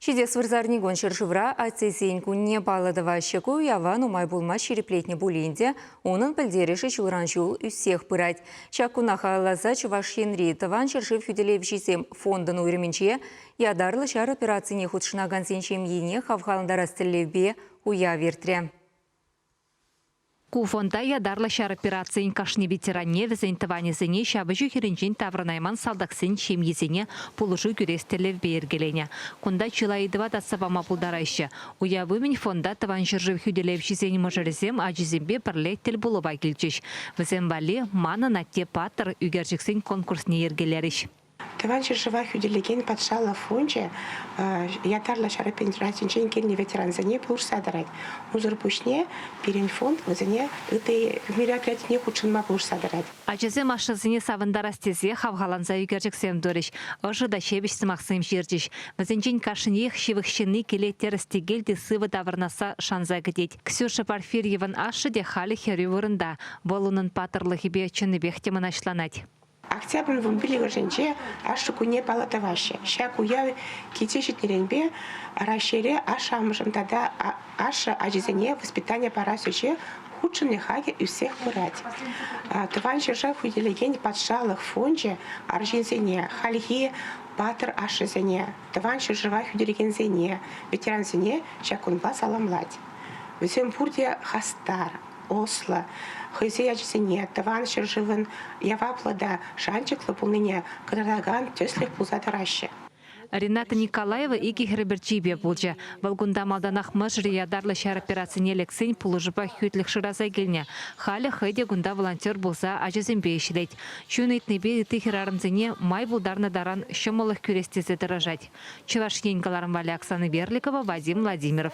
Шиде свырзарни гоншыр шывра ацесейн кунне баладова щеку яван умай булма череплетне булинде, онын пілдереші чулранчул үссех пырать. Чакунаха лаза чуваш енри таван шыршыв хюделев жисем фондын уйременче, ядарлы шар операцияне худшынаган сенчем ене хавхаландара стеллевбе уя вертре. Ку фонда ядарлы шар операциян кашни ветеране візентіванезіне шабыжу херенжен таврынайман салдақсын шемезіне пулыжу күрестелев бергелене. Кунда чылайдыва датсабама пулдарайшы. Уявымен фонда таван жыржыв хюделев жезені мұжырызем ажизембе бірлеттел бұлыва келчеш. Візембали маны натте патыр үгержіксен конкурсне ергелеріш. Таван жыржыва хюделеген патшала фонже ятарлы шар операциян келіне ветеранзіне пулышсадырайды. Узыр пушне перен фонд өзіне ыты мероприятие худшынма пулышсадырайды. Ажызем ашызыне савындарастезе хавғаланза үгержіксем дөріш. Ыжыда шебішсі мақсым жердеш. Візенжен кашынех шивықшыны келеттер стегелді сывы давырнаса шанза гідет. Ксюша Парфирьеван ашы де халі хері вырында. Болунын патырлы хебе чыны бехтемін ашланать. Октябрь в билега женче аш куне палатаваще. Ща куя китешит неренбе расшире ашамжем тогда аш ажизене воспитание пора сюче худшие хаги и всех пырать. Таван жыржа худелеген подшалых фонже аржинзене хальги патер ашизене. Таван жыржа худелеген зене ветеран зене ща кунба саламлать. Всем пурде хастар. Осло, хызея жесене, таван шыржывын, яваплада, шанчыклы пулныне, кадырдаган төслек пулзатыраще. Рената Николаева иги херберчибе булжа. Волгунда малданах мыжры ядарлы шар операцияне лексен пулыжыба хютлік шыраза келне. Халі хайде гунда волонтер болса ажызембе ешілет. Чуны итнебе тихер арымзене май булдарны даран шымылық күрестезе дырыжать. Чуваш енгаларым Валя Оксана Верликова, Вадим Владимиров.